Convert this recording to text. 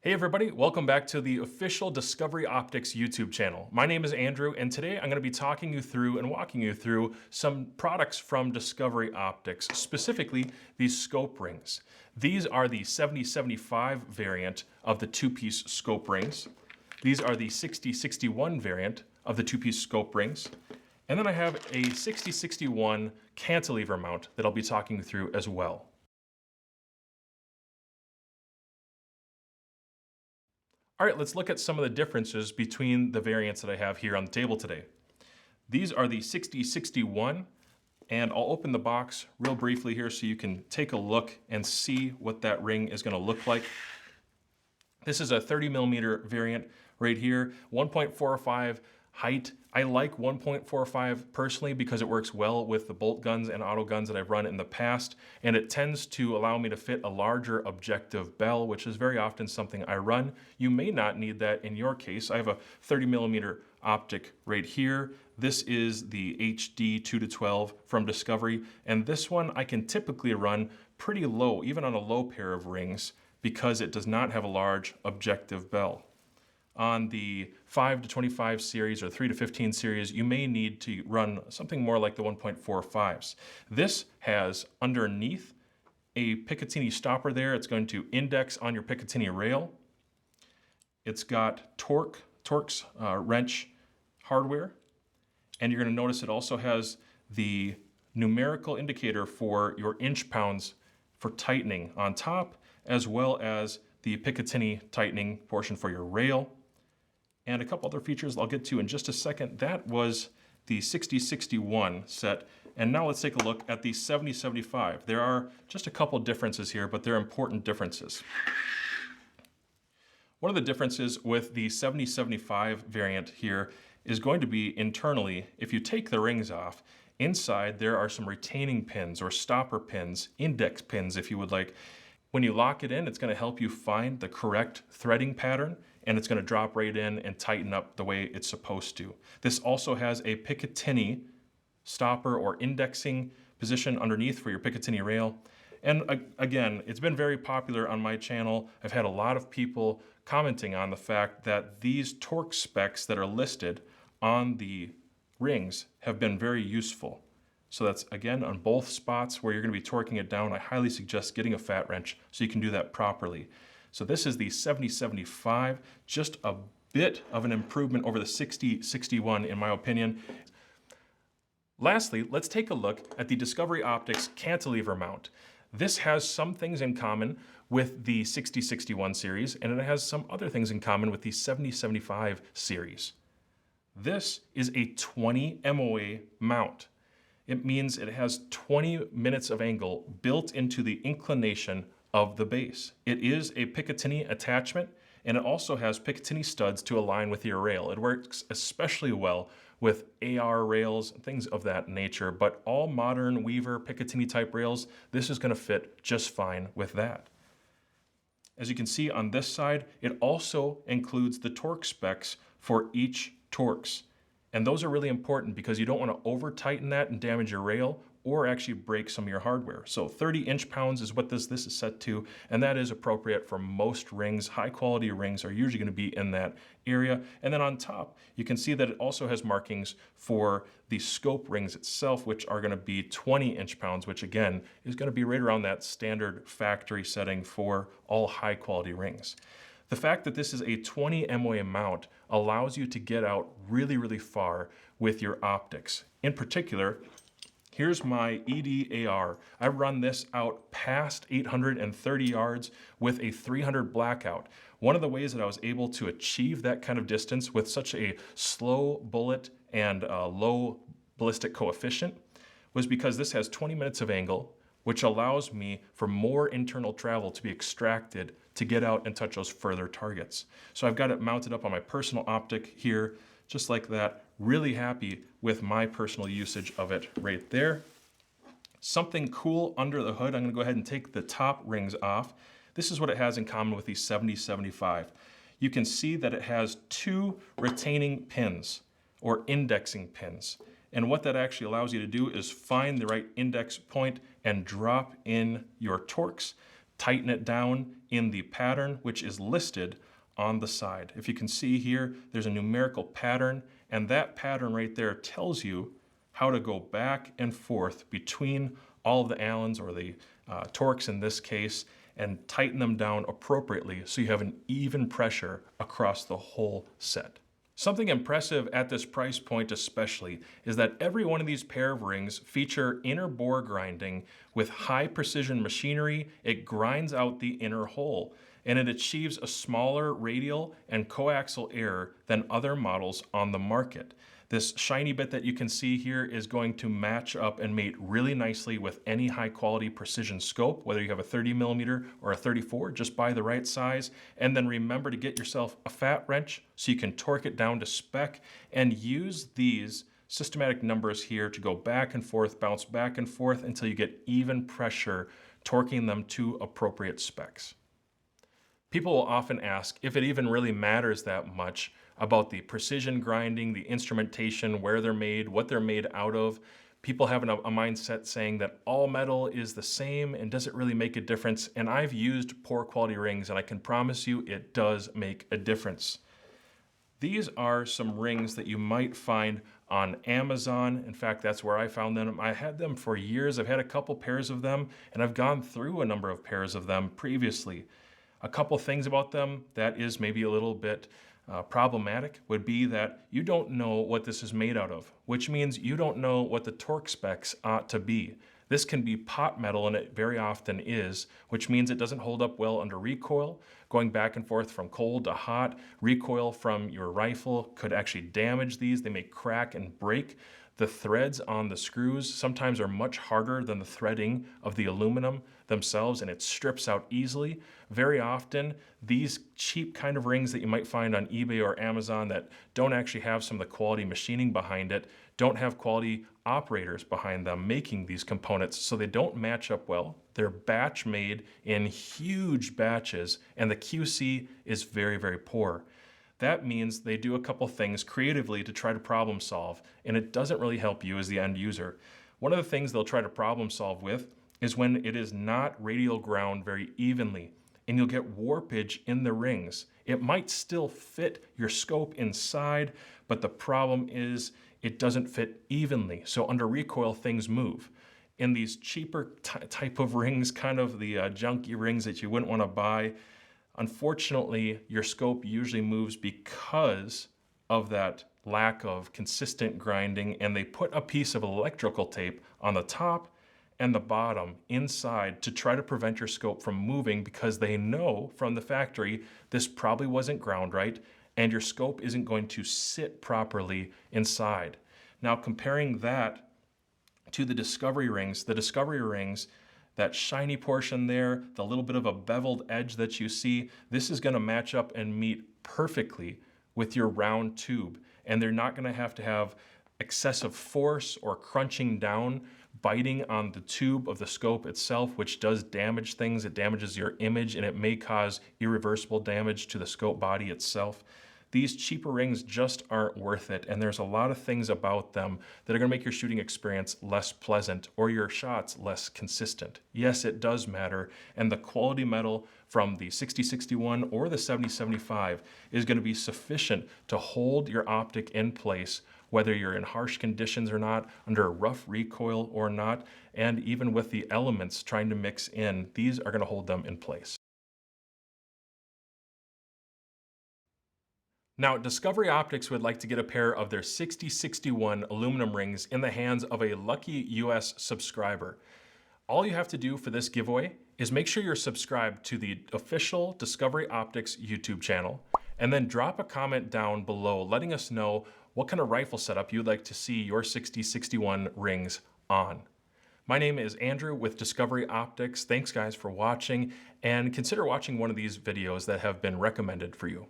Hey everybody, welcome back to the official Discovery Optics YouTube channel. My name is Andrew, and today I'm going to be talking you through and walking you through some products from Discovery Optics, specifically these scope rings. These are the 7075 variant of the two-piece scope rings. These are the 6061 variant of the two-piece scope rings. And then I have a 6061 cantilever mount that I'll be talking you through as well. All right, let's look at some of the differences between the variants that I have here on the table today. These are the 6061, and I'll open the box real briefly here so you can take a look and see what that ring is going to look like. This is a 30 millimeter variant right here, 1.45 height. I like 1.45 personally because it works well with the bolt guns and auto guns that I've run in the past, and it tends to allow me to fit a larger objective bell, which is very often something I run. You may not need that in your case. I have a 30 millimeter optic right here. This is the HD 2-12 from Discovery, and this one I can typically run pretty low, even on a low pair of rings, because it does not have a large objective bell. On the 5-25 series or 3-15 series, you may need to run something more like the 1.45s. This has underneath a Picatinny stopper there. It's going to index on your Picatinny rail. It's got TORX wrench hardware. And you're going to notice it also has the numerical indicator for your inch pounds for tightening on top, as well as the Picatinny tightening portion for your rail. And a couple other features I'll get to in just a second. That was the 6061 set. And now let's take a look at the 7075. There are just a couple differences here, but they're important differences. One of the differences with the 7075 variant here is going to be internally, if you take the rings off, inside there are some retaining pins or stopper pins, index pins if you would like. When you lock it in, it's going to help you find the correct threading pattern, and it's going to drop right in and tighten up the way it's supposed to. This also has a Picatinny stopper or indexing position underneath for your Picatinny rail. And again, it's been very popular on my channel. I've had a lot of people commenting on the fact that these TORX specs that are listed on the rings have been very useful. So that's, again, on both spots where you're going to be torquing it down. I highly suggest getting a fat wrench so you can do that properly. So this is the 7075, just a bit of an improvement over the 6061 in my opinion. Lastly, let's take a look at the Discovery Optics cantilever mount. This has some things in common with the 6061 series, and it has some other things in common with the 7075 series. This is a 20 MOA mount. It means it has 20 minutes of angle built into the inclination of the base. It is a Picatinny attachment, and it also has Picatinny studs to align with your rail. It works especially well with AR rails, things of that nature, but all modern Weaver Picatinny type rails, this is going to fit just fine with that. As you can see on this side, it also includes the TORX specs for each TORX. And those are really important because you don't want to over tighten that and damage your rail or actually break some of your hardware. So 30 inch-pounds is what this is set to, and that is appropriate for most rings. High quality rings are usually going to be in that area. And then on top, you can see that it also has markings for the scope rings itself, which are going to be 20 inch-pounds, which again is going to be right around that standard factory setting for all high quality rings. The fact that this is a 20 MOA mount allows you to get out really, really far with your optics. In particular, here's my EDAR. I run this out past 830 yards with a 300 blackout. One of the ways that I was able to achieve that kind of distance with such a slow bullet and low ballistic coefficient was because this has 20 minutes of angle, which allows me for more internal travel to be extracted to get out and touch those further targets. So I've got it mounted up on my personal optic here, just like that. Really happy with my personal usage of it right there. Something cool under the hood, I'm gonna go ahead and take the top rings off. This is what it has in common with the 7075. You can see that it has two retaining pins or indexing pins. And what that actually allows you to do is find the right index point and drop in your TORX tighten it down in the pattern which is listed on the side. If you can see here, there's a numerical pattern, and that pattern right there tells you how to go back and forth between all of the Allens, or the TORX in this case, and tighten them down appropriately so you have an even pressure across the whole set. Something impressive at this price point especially is that every one of these pair of rings feature inner bore grinding with high precision machinery. It grinds out the inner hole, and it achieves a smaller radial and coaxial error than other models on the market. This shiny bit that you can see here is going to match up and mate really nicely with any high quality precision scope, whether you have a 30mm or a 34, just buy the right size. And then remember to get yourself a fat wrench so you can torque it down to spec, and use these systematic numbers here to go back and forth, bounce back and forth until you get even pressure, torquing them to appropriate specs. People will often ask if it even really matters that much about the precision grinding, the instrumentation, where they're made, what they're made out of. People have a mindset saying that all metal is the same and does it really make a difference? And I've used poor quality rings, and I can promise you it does make a difference. These are some rings that you might find on Amazon. In fact, that's where I found them. I had them for years. I've had a couple pairs of them, and I've gone through a number of pairs of them previously. A couple things about them that is maybe a little bit problematic would be that you don't know what this is made out of, which means you don't know what the torque specs ought to be. This can be pot metal, and it very often is, which means it doesn't hold up well under recoil. Going back and forth from cold to hot, recoil from your rifle could actually damage these. They may crack and break. The threads on the screws sometimes are much harder than the threading of the aluminum themselves, and it strips out easily. Very often, these cheap kind of rings that you might find on eBay or Amazon that don't actually have some of the quality machining behind it, don't have quality operators behind them making these components, so they don't match up well. They're batch made in huge batches, and the QC is very, very poor. That means they do a couple things creatively to try to problem solve, and it doesn't really help you as the end user. One of the things they'll try to problem solve with is when it is not radial ground very evenly, and you'll get warpage in the rings. It might still fit your scope inside, but the problem is it doesn't fit evenly. So under recoil, things move. In these cheaper type of rings, kind of the junky rings that you wouldn't want to buy, unfortunately, your scope usually moves because of that lack of consistent grinding, and they put a piece of electrical tape on the top and the bottom inside to try to prevent your scope from moving, because they know from the factory this probably wasn't ground right and your scope isn't going to sit properly inside. Now, comparing that to the Discovery rings, that shiny portion there, the little bit of a beveled edge that you see, this is going to match up and meet perfectly with your round tube. And they're not going to have excessive force or crunching down, biting on the tube of the scope itself, which does damage things. It damages your image, and it may cause irreversible damage to the scope body itself. These cheaper rings just aren't worth it, and there's a lot of things about them that are going to make your shooting experience less pleasant or your shots less consistent. Yes, it does matter, and the quality metal from the 6061 or the 7075 is going to be sufficient to hold your optic in place, whether you're in harsh conditions or not, under rough recoil or not, and even with the elements trying to mix in, these are going to hold them in place. Now, Discovery Optics would like to get a pair of their 6061 aluminum rings in the hands of a lucky US subscriber. All you have to do for this giveaway is make sure you're subscribed to the official Discovery Optics YouTube channel, and then drop a comment down below letting us know what kind of rifle setup you'd like to see your 6061 rings on. My name is Andrew with Discovery Optics. Thanks guys for watching, and consider watching one of these videos that have been recommended for you.